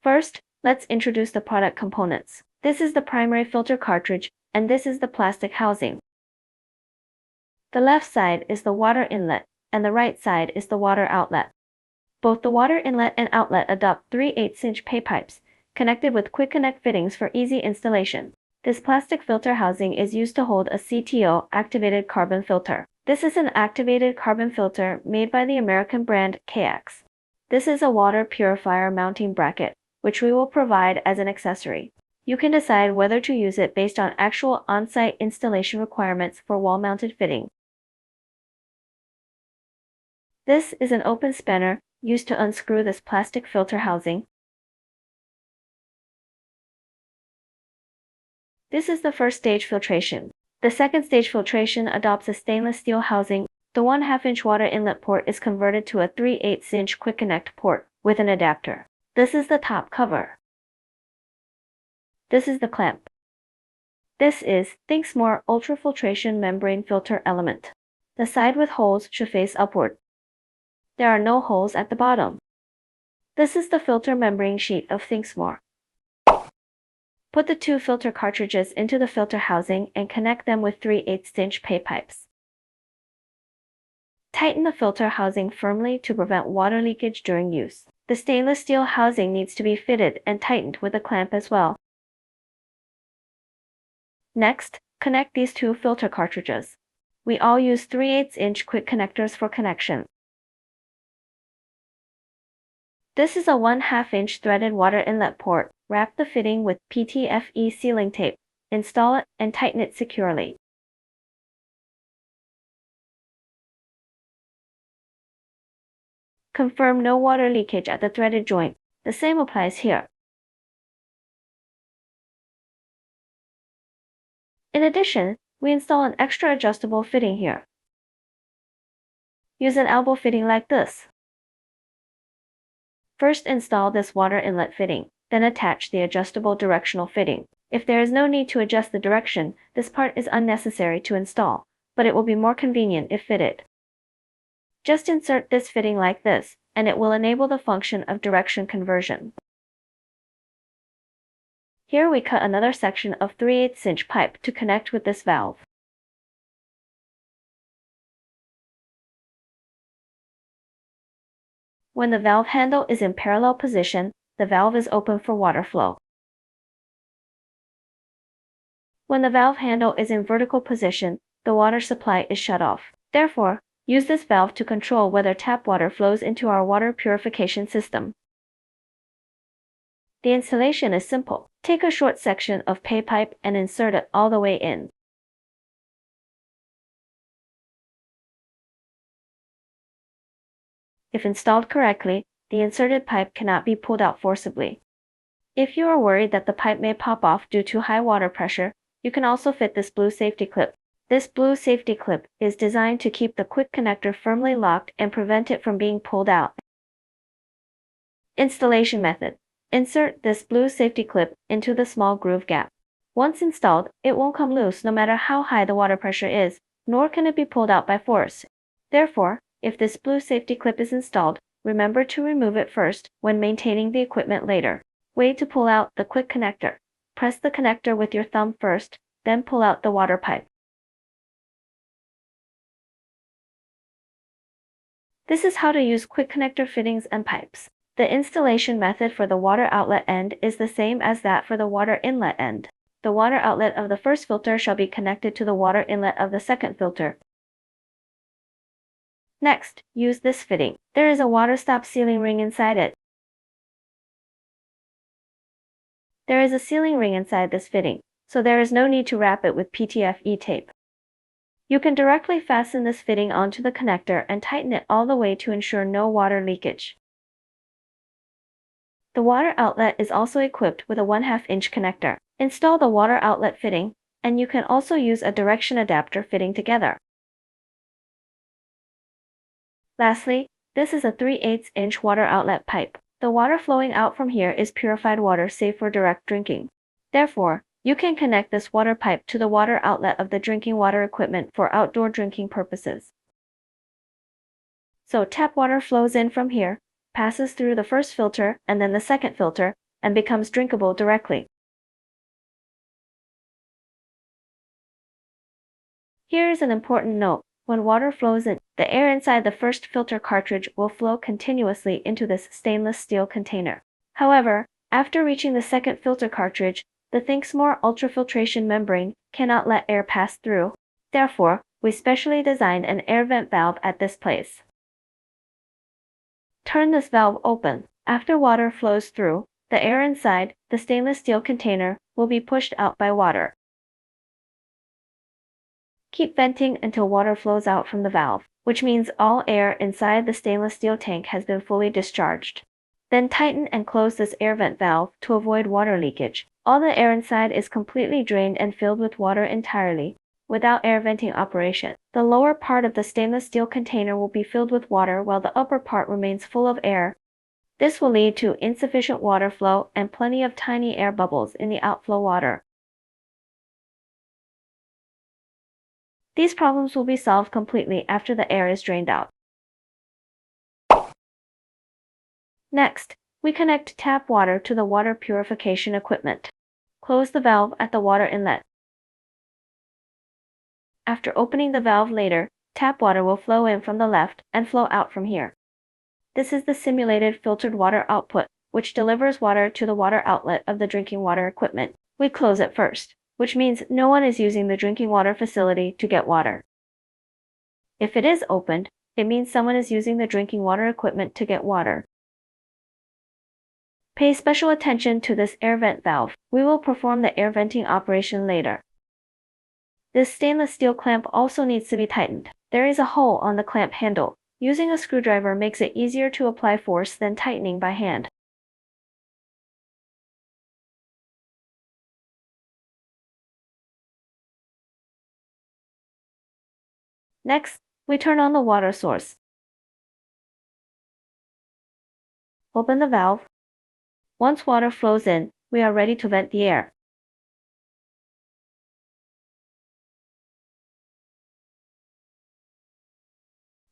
First, let's introduce the product components. This is the primary filter cartridge, and this is the plastic housing. The left side is the water inlet, and the right side is the water outlet. Both the water inlet and outlet adopt 3/8-inch pay pipes, connected with quick connect fittings for easy installation. This plastic filter housing is used to hold a CTO activated carbon filter. This is an activated carbon filter made by the American brand KX. This is a water purifier mounting bracket, which we will provide as an accessory. You can decide whether to use it based on actual on-site installation requirements for wall-mounted fitting. This is an open spanner used to unscrew this plastic filter housing. This is the first stage filtration. The second stage filtration adopts a stainless steel housing. The 1/2-inch water inlet port is converted to a 3/8-inch quick connect port with an adapter. This is the top cover. This is the clamp. This is ThinksMore ultrafiltration membrane filter element. The side with holes should face upward. There are no holes at the bottom. This is the filter membrane sheet of ThinksMore. Put the 2 filter cartridges into the filter housing and connect them with 3/8-inch pay pipes. Tighten the filter housing firmly to prevent water leakage during use. The stainless steel housing needs to be fitted and tightened with a clamp as well. Next, connect these 2 filter cartridges. We all use 3/8-inch quick connectors for connection. This is a 1/2-inch threaded water inlet port. Wrap the fitting with PTFE sealing tape, install it, and tighten it securely. Confirm no water leakage at the threaded joint. The same applies here. In addition, we install an extra adjustable fitting here. Use an elbow fitting like this. First install this water inlet fitting, then attach the adjustable directional fitting. If there is no need to adjust the direction, this part is unnecessary to install, but it will be more convenient if fitted. Just insert this fitting like this, and it will enable the function of direction conversion. Here we cut another section of 3/8-inch pipe to connect with this valve. When the valve handle is in parallel position, the valve is open for water flow. When the valve handle is in vertical position, the water supply is shut off. Therefore, use this valve to control whether tap water flows into our water purification system. The installation is simple. Take a short section of pay pipe and insert it all the way in. If installed correctly, the inserted pipe cannot be pulled out forcibly. If you are worried that the pipe may pop off due to high water pressure, you can also fit this blue safety clip. This blue safety clip is designed to keep the quick connector firmly locked and prevent it from being pulled out. Installation method. Insert this blue safety clip into the small groove gap. Once installed, it won't come loose no matter how high the water pressure is, nor can it be pulled out by force. Therefore, if this blue safety clip is installed, remember to remove it first when maintaining the equipment later. Way to pull out the quick connector. Press the connector with your thumb first, then pull out the water pipe. This is how to use quick connector fittings and pipes. The installation method for the water outlet end is the same as that for the water inlet end. The water outlet of the first filter shall be connected to the water inlet of the second filter. Next, use this fitting. There is a water stop sealing ring inside it. There is a sealing ring inside this fitting, so there is no need to wrap it with PTFE tape. You can directly fasten this fitting onto the connector and tighten it all the way to ensure no water leakage. The water outlet is also equipped with a 1/2-inch connector. Install the water outlet fitting, and you can also use a direction adapter fitting together. Lastly, this is a 3/8-inch water outlet pipe. The water flowing out from here is purified water safe for direct drinking. Therefore, you can connect this water pipe to the water outlet of the drinking water equipment for outdoor drinking purposes. So tap water flows in from here, passes through the first filter and then the second filter, and becomes drinkable directly. Here is an important note. When water flows in, the air inside the first filter cartridge will flow continuously into this stainless steel container. However, after reaching the second filter cartridge, the ThinksMore ultrafiltration membrane cannot let air pass through. Therefore, we specially designed an air vent valve at this place. Turn this valve open. After water flows through, the air inside the stainless steel container will be pushed out by water. Keep venting until water flows out from the valve, which means all air inside the stainless steel tank has been fully discharged. Then tighten and close this air vent valve to avoid water leakage. All the air inside is completely drained and filled with water entirely, without air venting operation. The lower part of the stainless steel container will be filled with water while the upper part remains full of air. This will lead to insufficient water flow and plenty of tiny air bubbles in the outflow water. These problems will be solved completely after the air is drained out. Next, we connect tap water to the water purification equipment. Close the valve at the water inlet. After opening the valve later, tap water will flow in from the left and flow out from here. This is the simulated filtered water output, which delivers water to the water outlet of the drinking water equipment. We close it first, which means no one is using the drinking water facility to get water. If it is opened, it means someone is using the drinking water equipment to get water. Pay special attention to this air vent valve. We will perform the air venting operation later. This stainless steel clamp also needs to be tightened. There is a hole on the clamp handle. Using a screwdriver makes it easier to apply force than tightening by hand. Next, we turn on the water source. Open the valve. Once water flows in, we are ready to vent the air.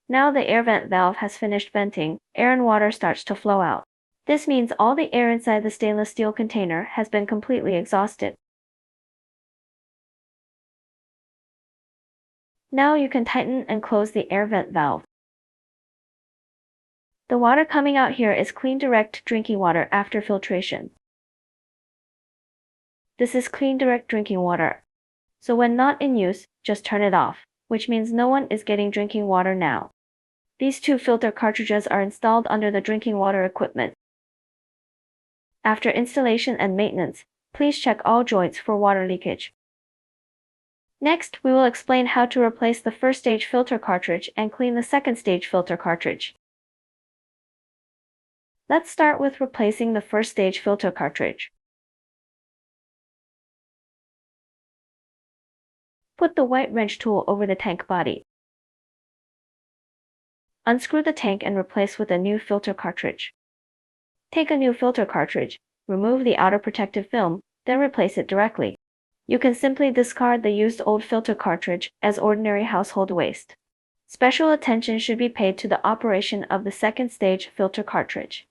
Now the air vent valve has finished venting, air and water starts to flow out. This means all the air inside the stainless steel container has been completely exhausted. Now you can tighten and close the air vent valve. The water coming out here is clean direct drinking water after filtration. This is clean direct drinking water. So when not in use, just turn it off, which means no one is getting drinking water now. These two filter cartridges are installed under the drinking water equipment. After installation and maintenance, please check all joints for water leakage. Next, we will explain how to replace the first stage filter cartridge and clean the second stage filter cartridge. Let's start with replacing the first stage filter cartridge. Put the white wrench tool over the tank body. Unscrew the tank and replace with a new filter cartridge. Take a new filter cartridge, remove the outer protective film, then replace it directly. You can simply discard the used old filter cartridge as ordinary household waste. Special attention should be paid to the operation of the second stage filter cartridge.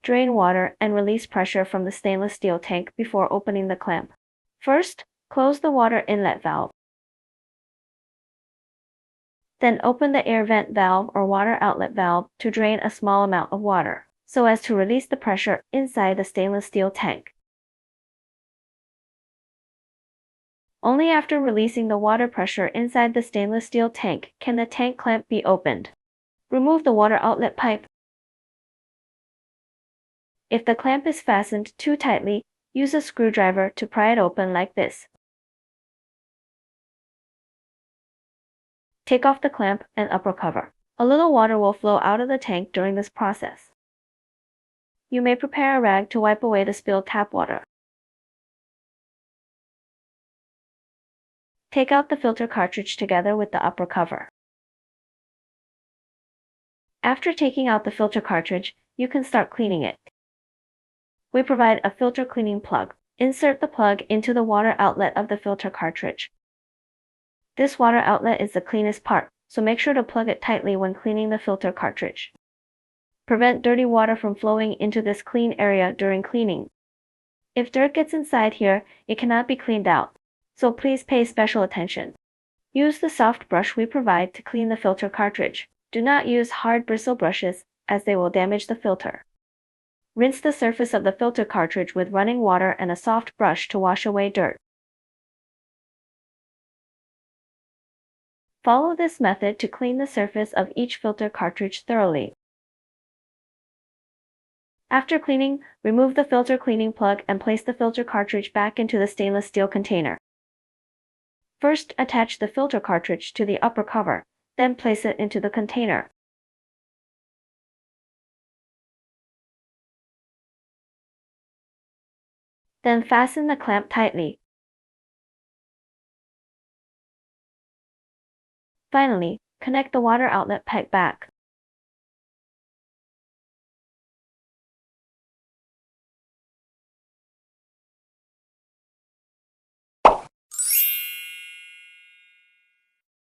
Drain water and release pressure from the stainless steel tank before opening the clamp. First, close the water inlet valve. Then open the air vent valve or water outlet valve to drain a small amount of water, so as to release the pressure inside the stainless steel tank. Only after releasing the water pressure inside the stainless steel tank can the tank clamp be opened. Remove the water outlet pipe. If the clamp is fastened too tightly, use a screwdriver to pry it open like this. Take off the clamp and upper cover. A little water will flow out of the tank during this process. You may prepare a rag to wipe away the spilled tap water. Take out the filter cartridge together with the upper cover. After taking out the filter cartridge, you can start cleaning it. We provide a filter cleaning plug. Insert the plug into the water outlet of the filter cartridge. This water outlet is the cleanest part, so make sure to plug it tightly when cleaning the filter cartridge. Prevent dirty water from flowing into this clean area during cleaning. If dirt gets inside here, it cannot be cleaned out, so please pay special attention. Use the soft brush we provide to clean the filter cartridge. Do not use hard bristle brushes, as they will damage the filter. Rinse the surface of the filter cartridge with running water and a soft brush to wash away dirt. Follow this method to clean the surface of each filter cartridge thoroughly. After cleaning, remove the filter cleaning plug and place the filter cartridge back into the stainless steel container. First, attach the filter cartridge to the upper cover, then place it into the container. Then fasten the clamp tightly. Finally, connect the water outlet peg back.